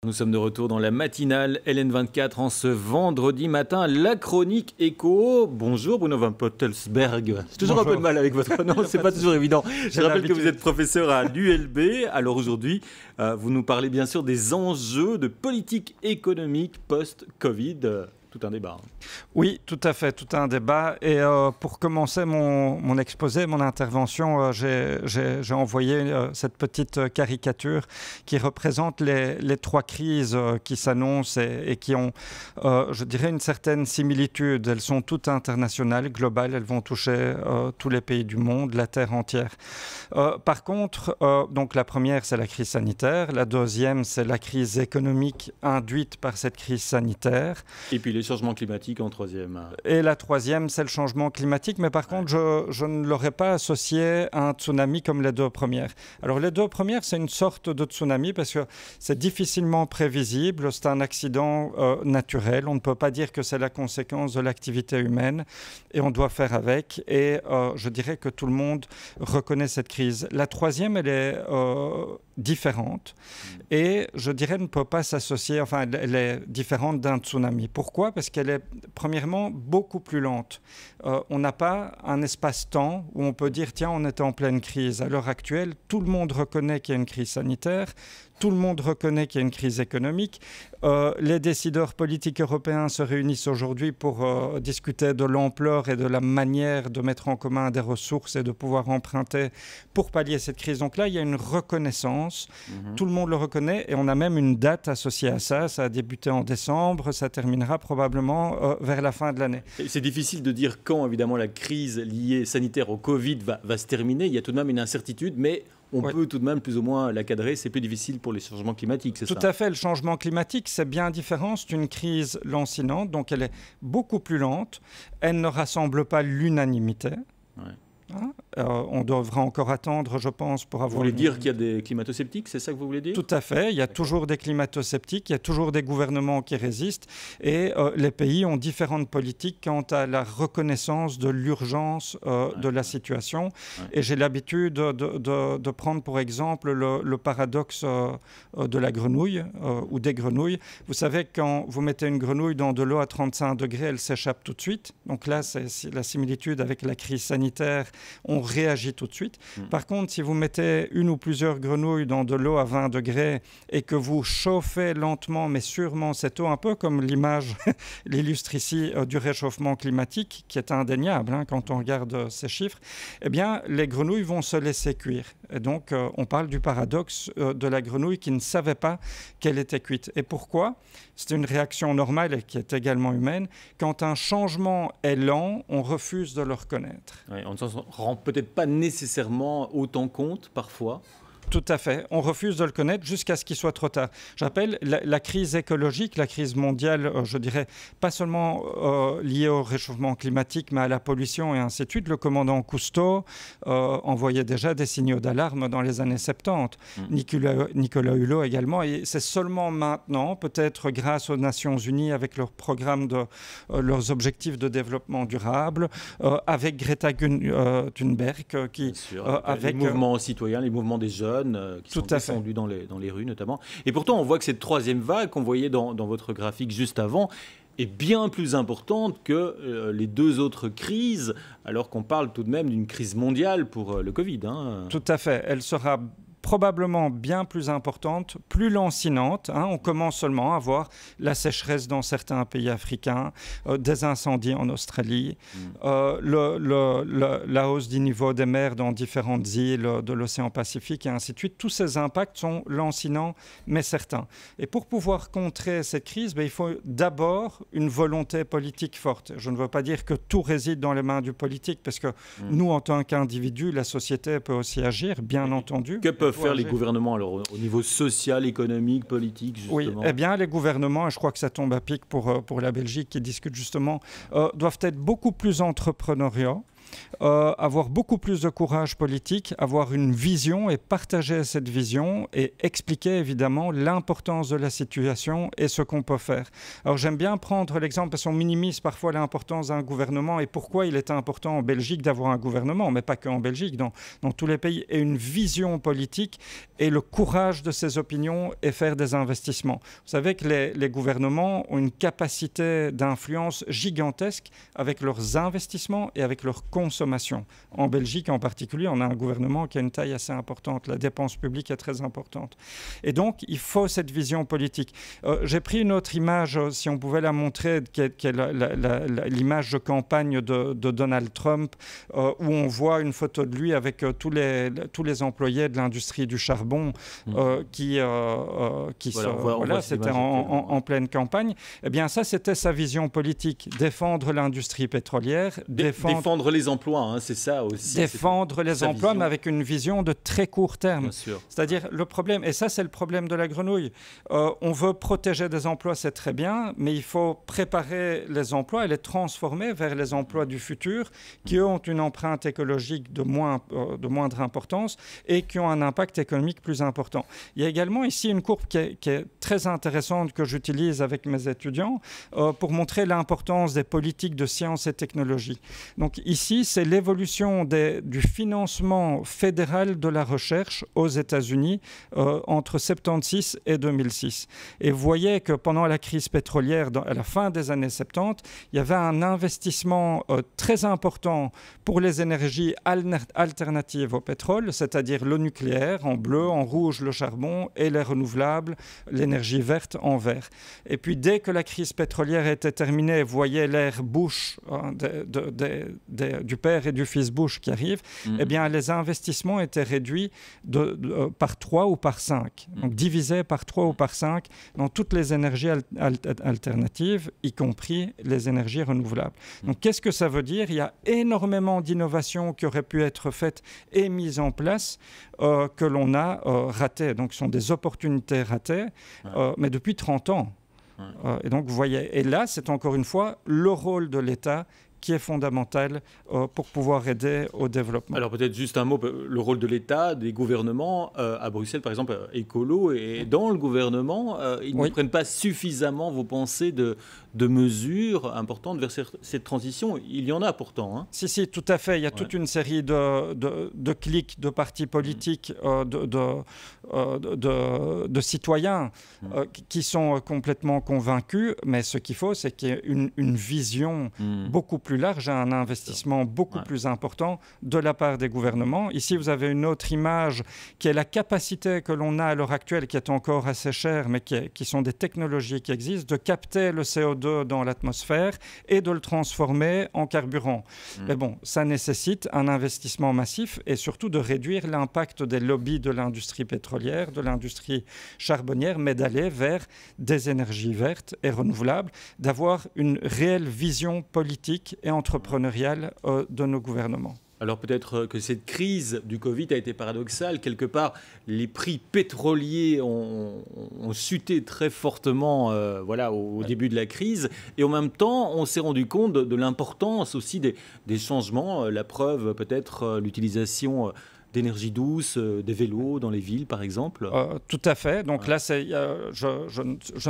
Nous sommes de retour dans la matinale LN24 en ce vendredi matin. La chronique éco. Bonjour Bruno Van Pottelsberg. J'ai toujours un peu de mal avec votre nom, c'est pas toujours évident. Je rappelle que vous êtes professeur à l'ULB. Alors aujourd'hui, vous nous parlez bien sûr des enjeux de politique économique post-Covid. Tout un débat. Oui, tout à fait, tout un débat. Et pour commencer mon exposé, mon intervention, j'ai envoyé cette petite caricature qui représente les trois crises qui s'annoncent et qui ont, je dirais, une certaine similitude. Elles sont toutes internationales, globales, elles vont toucher tous les pays du monde, la Terre entière. Par contre, donc la première, c'est la crise sanitaire. La deuxième, c'est la crise économique induite par cette crise sanitaire. Et puis les changements climatiques en troisième. Et la troisième, c'est le changement climatique. Mais par contre, je ne l'aurais pas associé à un tsunami comme les deux premières. Alors les deux premières, c'est une sorte de tsunami parce que c'est difficilement prévisible. C'est un accident naturel. On ne peut pas dire que c'est la conséquence de l'activité humaine. Et on doit faire avec. Et je dirais que tout le monde reconnaît cette crise. La troisième, elle est différente. Et je dirais ne peut pas s'associer, enfin elle est différente d'un tsunami. Pourquoi ? Parce qu'elle est premièrement beaucoup plus lente. On n'a pas un espace-temps où on peut dire tiens on est en pleine crise. À l'heure actuelle, tout le monde reconnaît qu'il y a une crise sanitaire. Tout le monde reconnaît qu'il y a une crise économique. Les décideurs politiques européens se réunissent aujourd'hui pour discuter de l'ampleur et de la manière de mettre en commun des ressources et de pouvoir emprunter pour pallier cette crise. Donc là, il y a une reconnaissance. Tout le monde le reconnaît et on a même une date associée à ça. Ça a débuté en décembre, ça terminera probablement vers la fin de l'année. C'est difficile de dire quand, évidemment, la crise liée sanitaire au Covid va se terminer. Il y a tout de même une incertitude, mais on peut tout de même plus ou moins la cadrer. C'est plus difficile pour les changements climatiques, c'est ça ? Tout à fait. Le changement climatique, c'est bien différent. C'est une crise lancinante, donc elle est beaucoup plus lente. Elle ne rassemble pas l'unanimité. Ouais. On devra encore attendre, je pense, pour avoir... Vous voulez dire qu'il y a des climato-sceptiques, c'est ça que vous voulez dire ? Tout à fait. Il y a toujours des climato-sceptiques, il y a toujours des gouvernements qui résistent et les pays ont différentes politiques quant à la reconnaissance de l'urgence de la situation. Et j'ai l'habitude de prendre pour exemple le paradoxe de la grenouille ou des grenouilles. Vous savez, quand vous mettez une grenouille dans de l'eau à 35 degrés, elle s'échappe tout de suite. Donc là, c'est la similitude avec la crise sanitaire. On réagit tout de suite. Par contre, si vous mettez une ou plusieurs grenouilles dans de l'eau à 20 degrés et que vous chauffez lentement mais sûrement cette eau, un peu comme l'image l'illustre ici du réchauffement climatique, qui est indéniable quand on regarde ces chiffres, eh bien, les grenouilles vont se laisser cuire. Et donc, on parle du paradoxe de la grenouille qui ne savait pas qu'elle était cuite. Et pourquoi ? C'est une réaction normale et qui est également humaine. Quand un changement est lent, on refuse de le reconnaître. Ouais, on ne s'en rend peut-être pas nécessairement autant compte parfois. Tout à fait. On refuse de le connaître jusqu'à ce qu'il soit trop tard. J'appelle la crise écologique, la crise mondiale, je dirais, pas seulement liée au réchauffement climatique, mais à la pollution et ainsi de suite. Le commandant Cousteau envoyait déjà des signaux d'alarme dans les années 70. Nicolas Hulot également. Et c'est seulement maintenant, peut-être grâce aux Nations Unies avec leur programme leurs objectifs de développement durable, avec Greta Thunberg, qui... avec les mouvements citoyens, les mouvements des jeunes, qui sont descendus dans les rues notamment. Et pourtant, on voit que cette troisième vague qu'on voyait dans votre graphique juste avant est bien plus importante que les deux autres crises, alors qu'on parle tout de même d'une crise mondiale pour le Covid. Tout à fait. Elle sera probablement bien plus importante, plus lancinante. On commence seulement à voir la sécheresse dans certains pays africains, des incendies en Australie, la hausse du niveau des mers dans différentes îles de l'océan Pacifique et ainsi de suite. Tous ces impacts sont lancinants, mais certains. Et pour pouvoir contrer cette crise, il faut d'abord une volonté politique forte. Je ne veux pas dire que tout réside dans les mains du politique, parce que nous, en tant qu'individus, la société peut aussi agir, bien entendu. Que peuvent faire les gouvernements alors, au niveau social, économique, politique, justement? Oui, eh bien, les gouvernements, et je crois que ça tombe à pic pour la Belgique qui discute justement, doivent être beaucoup plus entrepreneuriaux. avoir beaucoup plus de courage politique, avoir une vision et partager cette vision et expliquer évidemment l'importance de la situation et ce qu'on peut faire. Alors j'aime bien prendre l'exemple parce qu'on minimise parfois l'importance d'un gouvernement et pourquoi il est important en Belgique d'avoir un gouvernement, mais pas qu'en Belgique, dans tous les pays, et une vision politique et le courage de ses opinions et faire des investissements. Vous savez que les gouvernements ont une capacité d'influence gigantesque avec leurs investissements et avec leur consommation. En Belgique en particulier, on a un gouvernement qui a une taille assez importante. La dépense publique est très importante. Et donc, il faut cette vision politique. J'ai pris une autre image, si on pouvait la montrer, qui est l'image de campagne de Donald Trump, où on voit une photo de lui avec tous les employés de l'industrie du charbon qui c'était en pleine campagne. Eh bien, ça, c'était sa vision politique. Défendre l'industrie pétrolière. Défendre les emplois, hein, c'est ça aussi. Défendre les emplois, mais avec une vision de très court terme. Bien sûr. C'est-à-dire, le problème, et ça, c'est le problème de la grenouille. On veut protéger des emplois, c'est très bien, mais il faut préparer les emplois et les transformer vers les emplois du futur qui, eux, ont une empreinte écologique de moindre importance et qui ont un impact économique plus important. Il y a également ici une courbe qui est très intéressante que j'utilise avec mes étudiants pour montrer l'importance des politiques de sciences et technologies. Donc ici, c'est l'évolution du financement fédéral de la recherche aux États-Unis entre 1976 et 2006. Et vous voyez que pendant la crise pétrolière, à la fin des années 70, il y avait un investissement très important pour les énergies alternatives au pétrole, c'est-à-dire le nucléaire en bleu, en rouge le charbon et les renouvelables, l'énergie verte en vert. Et puis dès que la crise pétrolière était terminée, vous voyez l'ère Bush, du père et du fils Bush qui arrivent, eh bien les investissements étaient réduits par 3 ou par 5, donc divisés par 3 ou par 5 dans toutes les énergies alternatives, y compris les énergies renouvelables. Donc qu'est-ce que ça veut dire? Il y a énormément d'innovations qui auraient pu être faites et mises en place que l'on a ratées. Donc ce sont des opportunités ratées, mais depuis 30 ans. Et donc vous voyez, et là c'est encore une fois le rôle de l'État qui est fondamental pour pouvoir aider au développement. Alors peut-être juste un mot, le rôle de l'État, des gouvernements, à Bruxelles par exemple, écolo, et dans le gouvernement, ils ne prennent pas suffisamment, vous pensez, de mesures importantes vers cette transition. Il y en a pourtant. Hein. Si, tout à fait. Il y a toute une série de clics, de partis politiques, de citoyens qui sont complètement convaincus, mais ce qu'il faut, c'est qu'il y ait une vision beaucoup plus large, un investissement beaucoup plus important de la part des gouvernements. Ici, vous avez une autre image qui est la capacité que l'on a à l'heure actuelle, qui est encore assez chère, mais qui sont des technologies qui existent, de capter le CO2 dans l'atmosphère et de le transformer en carburant. Mais bon, ça nécessite un investissement massif et surtout de réduire l'impact des lobbies de l'industrie pétrolière, de l'industrie charbonnière, mais d'aller vers des énergies vertes et renouvelables, d'avoir une réelle vision politique et entrepreneuriale de nos gouvernements. Alors peut-être que cette crise du Covid a été paradoxale. Quelque part, les prix pétroliers ont chuté très fortement au début de la crise. Et en même temps, on s'est rendu compte de l'importance aussi des changements. La preuve, peut-être l'utilisation d'énergie douce, des vélos dans les villes, par exemple. Tout à fait. Donc là,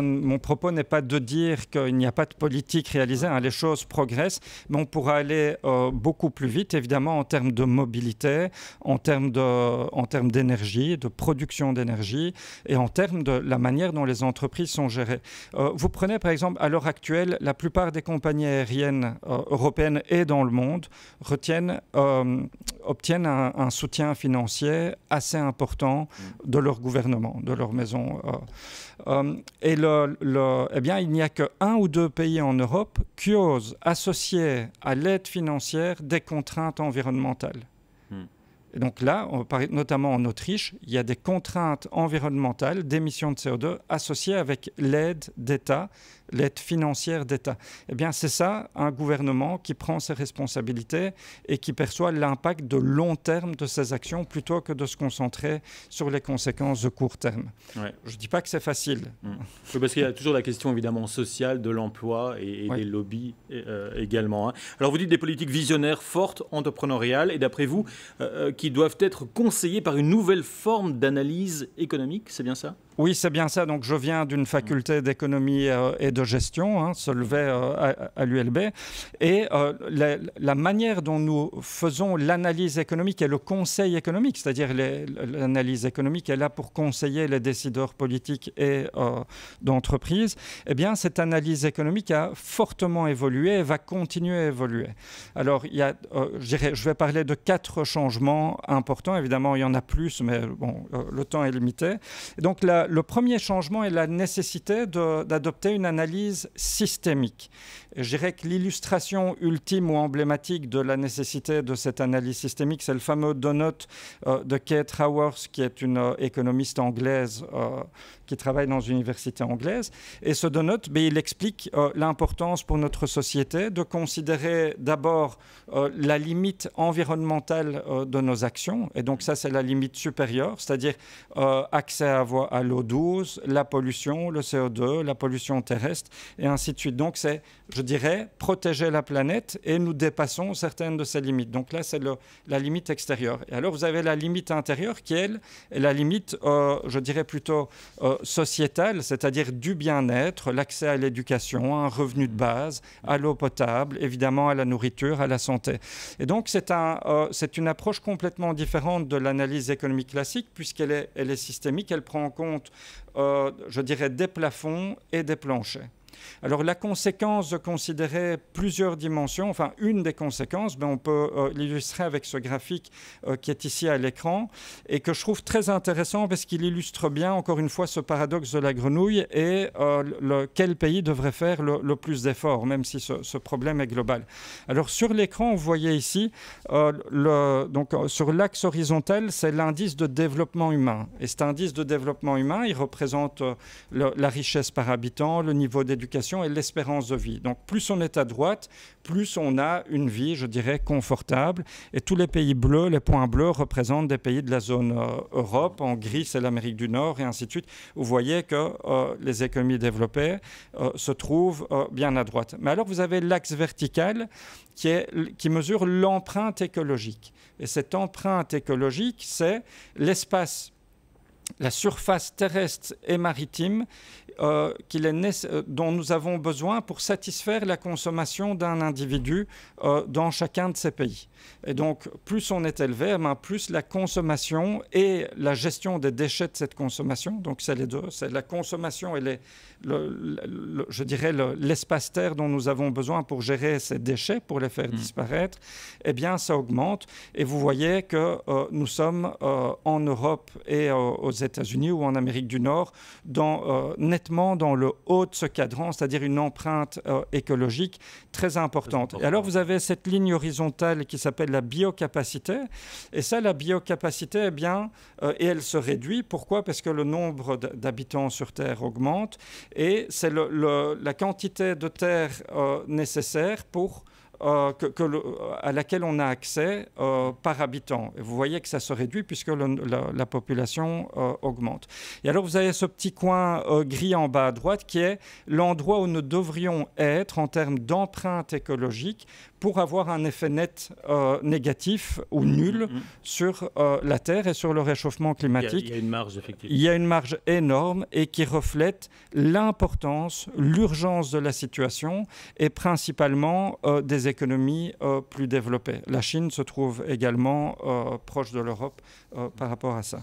mon propos n'est pas de dire qu'il n'y a pas de politique réalisée. Les choses progressent, mais on pourra aller beaucoup plus vite, évidemment, en termes de mobilité, en termes d'énergie, de production d'énergie et en termes de la manière dont les entreprises sont gérées. Vous prenez, par exemple, à l'heure actuelle, la plupart des compagnies aériennes européennes et dans le monde obtiennent un soutien financier assez important de leur gouvernement, de leur maison. Eh bien, il n'y a que 1 ou 2 pays en Europe qui osent associer à l'aide financière des contraintes environnementales. Et donc là, notamment en Autriche, il y a des contraintes environnementales d'émissions de CO2 associées avec l'aide d'État, l'aide financière d'État. Eh bien, c'est ça, un gouvernement qui prend ses responsabilités et qui perçoit l'impact de long terme de ses actions plutôt que de se concentrer sur les conséquences de court terme. Ouais. Je ne dis pas que c'est facile. Oui, parce qu'il y a toujours la question évidemment sociale de l'emploi et des lobbies également. Alors vous dites des politiques visionnaires, fortes, entrepreneuriales et d'après vous, qui doivent être conseillées par une nouvelle forme d'analyse économique, c'est bien ça ? Oui, c'est bien ça. Donc, je viens d'une faculté d'économie et de gestion, Solvay à l'ULB. Et la manière dont nous faisons l'analyse économique et le conseil économique, c'est-à-dire l'analyse économique est là pour conseiller les décideurs politiques et d'entreprise, eh bien, cette analyse économique a fortement évolué et va continuer à évoluer. Alors, je vais parler de 4 changements importants. Évidemment, il y en a plus, mais bon, le temps est limité. Et donc, le premier changement est la nécessité d'adopter une analyse systémique. Et je dirais que l'illustration ultime ou emblématique de la nécessité de cette analyse systémique, c'est le fameux donut de Kate Raworth, qui est une économiste anglaise qui travaille dans une université anglaise. Et ce donut, il explique l'importance pour notre société de considérer d'abord la limite environnementale de nos actions. Et donc ça, c'est la limite supérieure, c'est-à-dire accès à l'eau douce, la pollution, le CO2, la pollution terrestre, et ainsi de suite. Donc c'est, je dirais, protéger la planète et nous dépassons certaines de ces limites. Donc là, c'est la limite extérieure. Et alors, vous avez la limite intérieure qui, elle, est la limite, je dirais plutôt sociétale, c'est-à-dire du bien-être, l'accès à l'éducation, un revenu de base, à l'eau potable, évidemment à la nourriture, à la santé. Et donc, c'est une approche complètement différente de l'analyse économique classique puisqu'elle est systémique, elle prend en compte, je dirais, des plafonds et des planchers. Alors la conséquence de considérer plusieurs dimensions, enfin une des conséquences, on peut l'illustrer avec ce graphique qui est ici à l'écran et que je trouve très intéressant parce qu'il illustre bien encore une fois ce paradoxe de la grenouille et quel pays devrait faire le plus d'efforts, même si ce problème est global. Alors sur l'écran, vous voyez ici, donc, sur l'axe horizontal, c'est l'indice de développement humain. Et cet indice de développement humain, il représente la richesse par habitant, le niveau d'éducation et l'espérance de vie. Donc plus on est à droite, plus on a une vie, je dirais, confortable. Et tous les pays bleus, les points bleus, représentent des pays de la zone Europe. En gris, c'est l'Amérique du Nord et ainsi de suite. Vous voyez que les économies développées se trouvent bien à droite. Mais alors, vous avez l'axe vertical qui mesure l'empreinte écologique. Et cette empreinte écologique, c'est l'espace, la surface terrestre et maritime dont nous avons besoin pour satisfaire la consommation d'un individu dans chacun de ces pays. Et donc, plus on est élevé, plus la consommation et la gestion des déchets de cette consommation, donc c'est les deux, c'est la consommation et je dirais l'espace terre dont nous avons besoin pour gérer ces déchets, pour les faire disparaître, eh bien, ça augmente. Et vous voyez que nous sommes en Europe et aux États-Unis ou en Amérique du Nord nettement dans le haut de ce cadran, c'est-à-dire une empreinte écologique très importante. Et alors, vous avez cette ligne horizontale qui s'appelle la biocapacité. Et ça, la biocapacité, eh bien, et elle se réduit. Pourquoi? Parce que le nombre d'habitants sur Terre augmente et c'est la quantité de terre nécessaire pour à laquelle on a accès par habitant. Et vous voyez que ça se réduit puisque la population augmente. Et alors vous avez ce petit coin gris en bas à droite qui est l'endroit où nous devrions être en termes d'empreinte écologique pour avoir un effet net négatif ou nul sur la Terre et sur le réchauffement climatique. Il y a une marge, effectivement. Il y a une marge énorme et qui reflète l'importance, l'urgence de la situation et principalement des économies plus développées. La Chine se trouve également proche de l'Europe par rapport à ça.